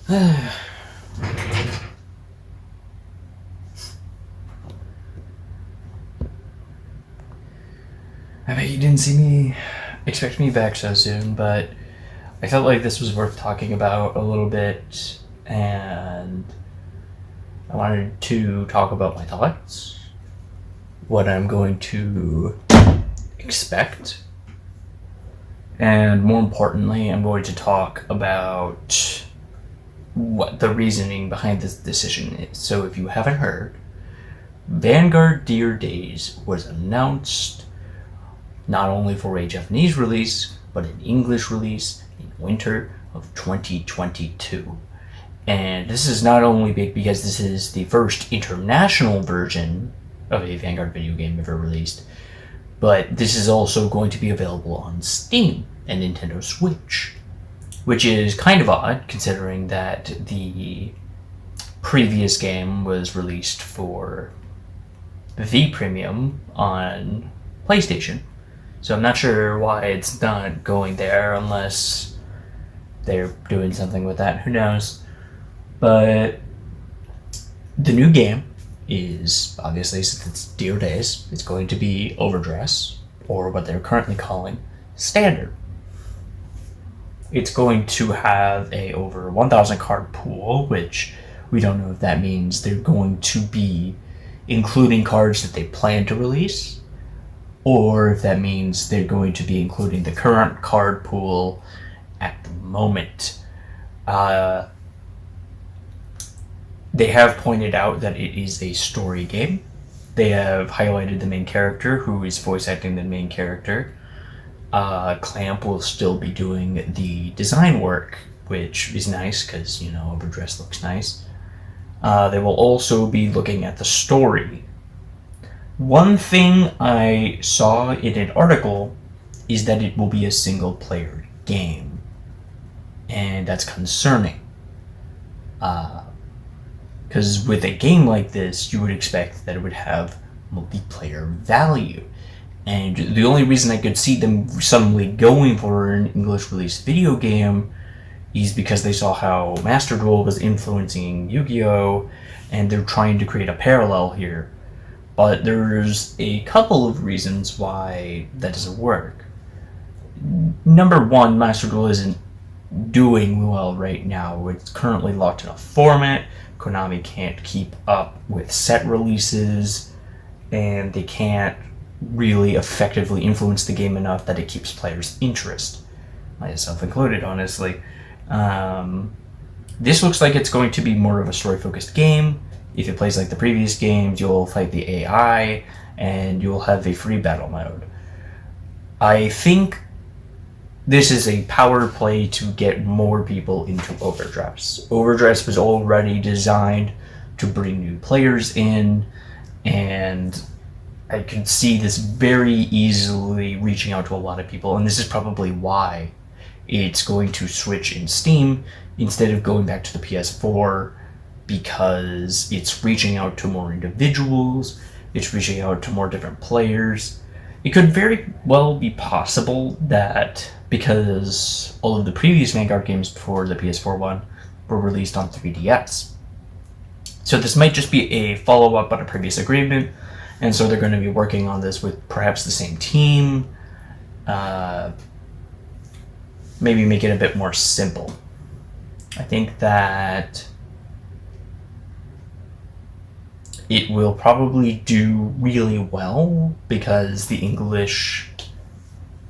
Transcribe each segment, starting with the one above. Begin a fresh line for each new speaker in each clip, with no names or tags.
I bet you didn't see me expect me back so soon, but I felt like this was worth talking about a little bit, and I wanted to talk about my thoughts, what I'm going to expect, and more importantly, I'm going to talk about what the reasoning behind this decision is. So if you haven't heard, Vanguard Dear Days was announced not only for a Japanese release, but an English release in winter of 2022. And this is not only big because this is the first international version of a Vanguard video game ever released, but this is also going to be available on Steam and Nintendo Switch, which is kind of odd considering that the previous game was released for the Premium on PlayStation. So I'm not sure why it's not going there unless they're doing something with that. Who knows? But the new game is, obviously, since it's Dear Days, it's going to be Overdress, or what they're currently calling Standard. It's going to have a over 1,000 card pool, which we don't know if that means they're going to be including cards that they plan to release, or if that means they're going to be including the current card pool at the moment. They have pointed out that it is a story game. They have highlighted the main character, who is voice acting the main character. Clamp will still be doing the design work, which is nice because, Overdress looks nice. They will also be looking at the story. One thing I saw in an article is that it will be a single-player game, and that's concerning. Because with a game like this, you would expect that it would have multiplayer value. And the only reason I could see them suddenly going for an English release video game is because they saw how Master Duel was influencing Yu-Gi-Oh! And they're trying to create a parallel here. But there's a couple of reasons why that doesn't work. Number one, Master Duel isn't doing well right now. It's currently locked in a format. Konami can't keep up with set releases, and they can't really effectively influence the game enough that it keeps players' interest, myself included, honestly. This looks like it's going to be more of a story-focused game. If it plays like the previous games, you'll fight the AI, and you'll have a free battle mode. I think this is a power play to get more people into Overdress. Overdress was already designed to bring new players in, and I could see this very easily reaching out to a lot of people, and this is probably why it's going to switch in Steam instead of going back to the PS4, because it's reaching out to more individuals, it's reaching out to more different players. It could very well be possible that because all of the previous Vanguard games before the PS4 one were released on 3DS. So this might just be a follow-up on a previous agreement, and so they're going to be working on this with perhaps the same team. Maybe make it a bit more simple. I think that it will probably do really well because the English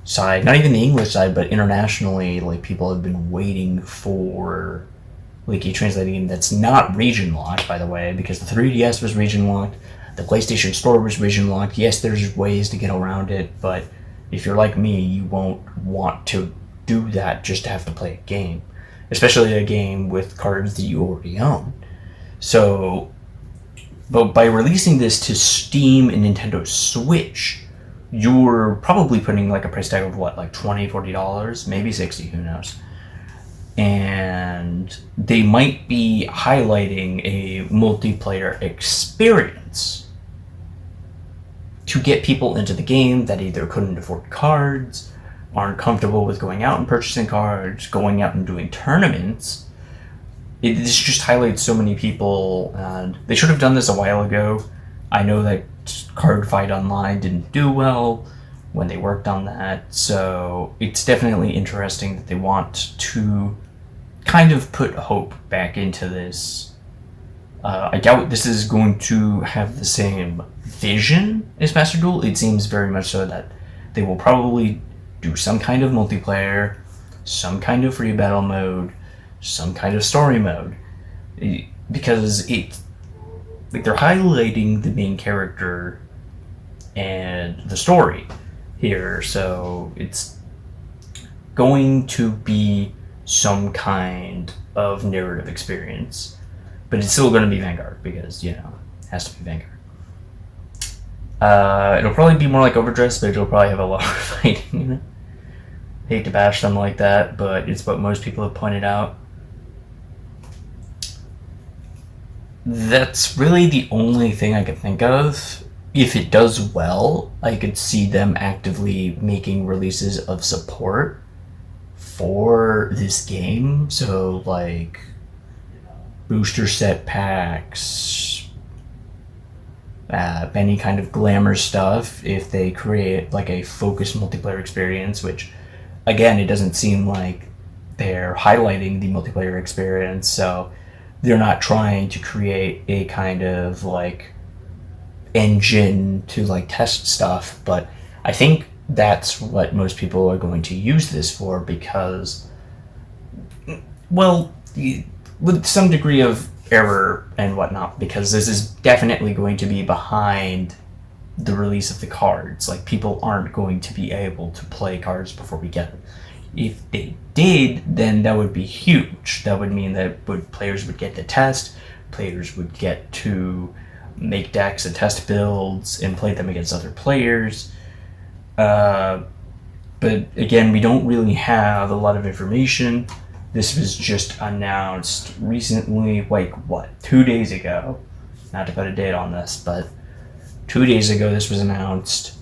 side, not even the English side, but internationally, people have been waiting for a translating game that's not region locked, by the way, because the 3DS was region locked, the PlayStation Store was region locked. Yes, there's ways to get around it, but if you're like me, you won't want to do that just to have to play a game, especially a game with cards that you already own. So, but by releasing this to Steam and Nintendo Switch, you're probably putting a price tag of $20, $40, maybe $60, who knows. And they might be highlighting a multiplayer experience to get people into the game that either couldn't afford cards, aren't comfortable with going out and purchasing cards, going out and doing tournaments, this just highlights so many people, and they should have done this a while ago. I know that Cardfight Online didn't do well when they worked on that, so it's definitely interesting that they want to kind of put hope back into this. I doubt this is going to have the same vision as Master Duel. It seems very much so that they will probably do some kind of multiplayer, some kind of free battle mode, some kind of story mode, because they're highlighting the main character and the story here, so it's going to be some kind of narrative experience, but it's still going to be Vanguard because it has to be Vanguard. It'll probably be more like Overdress, but it'll probably have a lot of fighting in it. Hate to bash them like that, but it's what most people have pointed out. That's really the only thing I can think of. If it does well, I could see them actively making releases of support for this game. So, like, booster set packs, any kind of glamour stuff, if they create, like, a focused multiplayer experience, which, again, it doesn't seem like they're highlighting the multiplayer experience, so they're not trying to create a kind of, like, engine to, like, test stuff, but I think that's what most people are going to use this for because, well, with some degree of error and whatnot, because this is definitely going to be behind the release of the cards. Like, people aren't going to be able to play cards before we get them. If they did, then that would be huge. That would mean that players would get to test, players would get to make decks and test builds and play them against other players. But again, we don't really have a lot of information. This was just announced recently, like, 2 days ago? Not to put a date on this, but 2 days ago this was announced,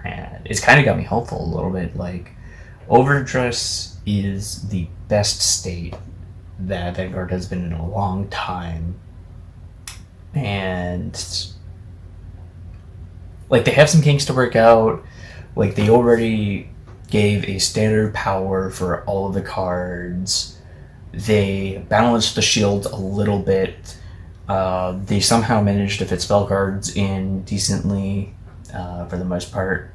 and it's kind of got me hopeful a little bit. Like, Overdress is the best state that Vanguard has been in a long time, and, like, they have some kinks to work out. Like, they already gave a standard power for all of the cards. They balanced the shields a little bit. They somehow managed to fit spell cards in decently, for the most part.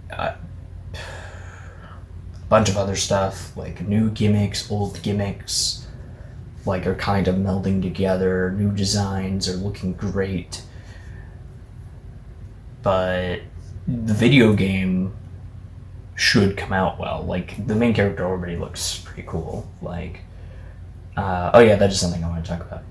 A bunch of other stuff, like new gimmicks, old gimmicks, like, are kind of melding together. New designs are looking great. But the video game should come out well. Like, the main character already looks pretty cool. Like, that is something I want to talk about.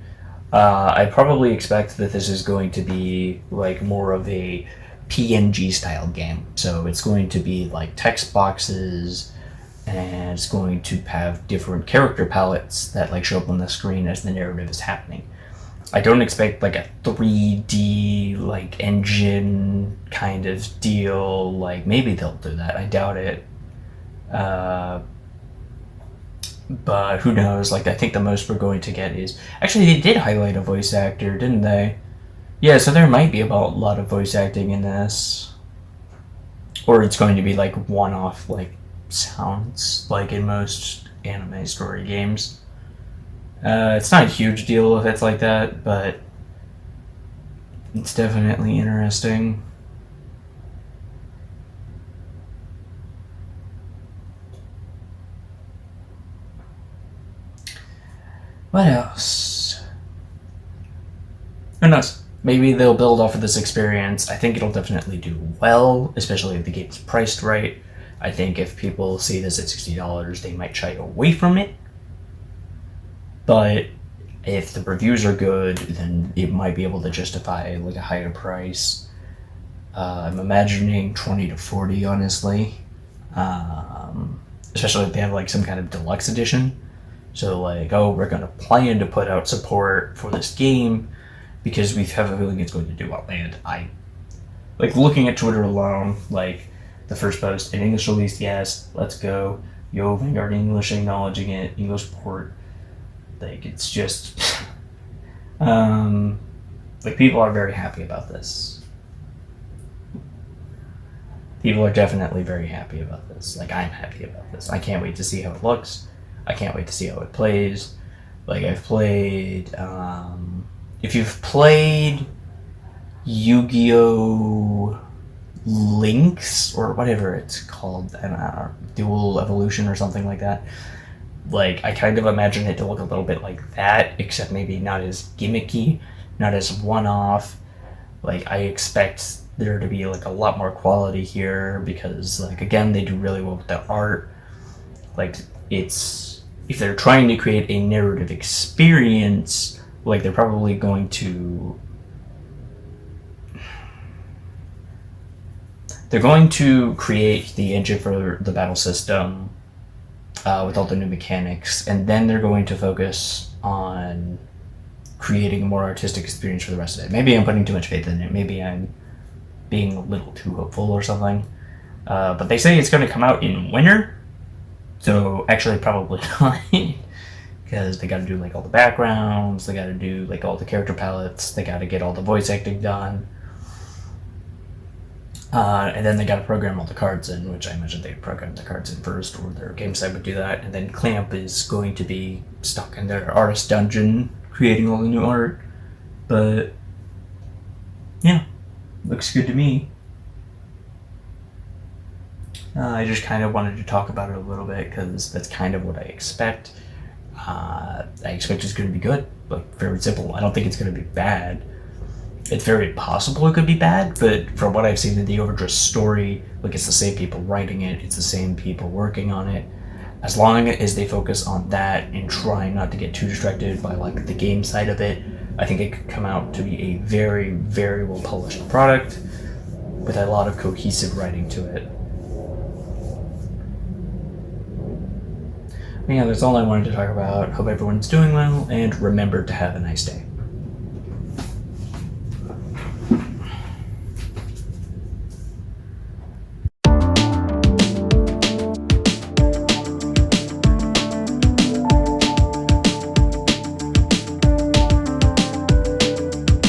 I probably expect that this is going to be, like, more of a PNG style game. So it's going to be like text boxes, and it's going to have different character palettes that, like, show up on the screen as the narrative is happening. I don't expect, like, a 3D, like, engine kind of deal. Like, maybe they'll do that. I doubt it. But who knows? Like, I think the most we're going to get is... Actually, they did highlight a voice actor, didn't they? Yeah, so there might be a lot of voice acting in this. Or it's going to be, like, one-off, like, sounds, like in most anime story games. It's not a huge deal if it's like that, but it's definitely interesting. What else? Who knows? Maybe they'll build off of this experience. I think it'll definitely do well, especially if the game's priced right. I think if people see this at $60, they might shy away from it. But if the reviews are good, then it might be able to justify, like, a higher price. I'm imagining 20 to 40, honestly. Especially if they have, like, some kind of deluxe edition. So, like, we're going to plan to put out support for this game because we have a feeling it's going to do well. And like, looking at Twitter alone, like, the first post, an English release, yes, let's go. Yo, Vanguard English acknowledging it, English port. Like, it's just like, people are very happy about this. People are definitely very happy about this. Like, I'm happy about this. I can't wait to see how it looks. I can't wait to see how it plays. Like, I've played if you've played Yu-Gi-Oh! Links, or whatever it's called, Dual Evolution or something like that. Like, I kind of imagine it to look a little bit like that, except maybe not as gimmicky, not as one-off. Like, I expect there to be, like, a lot more quality here, because, like, again, they do really well with the art. Like, it's... if they're trying to create a narrative experience, like, they're probably going to... they're going to create the engine for the battle system with all the new mechanics, and then they're going to focus on creating a more artistic experience for the rest of it. Maybe I'm putting too much faith in it. Maybe I'm being a little too hopeful or something. But they say it's going to come out in winter, so actually probably not, because they got to do, like, all the backgrounds, they got to do, like, all the character palettes, they got to get all the voice acting done. And then they got to program all the cards in, which I imagine they'd program the cards in first, or their game site would do that. And then Clamp is going to be stuck in their artist dungeon creating all the new art. But, yeah, looks good to me. I just kind of wanted to talk about it a little bit, because that's kind of what I expect. I expect it's going to be good. Like, very simple. I don't think it's going to be bad. It's very possible it could be bad, but from what I've seen in the Overdressed story, like, it's the same people writing it, it's the same people working on it. As long as they focus on that and try not to get too distracted by, like, the game side of it, I think it could come out to be a very, very well polished product with a lot of cohesive writing to it. But yeah, that's all I wanted to talk about. Hope everyone's doing well, and remember to have a nice day.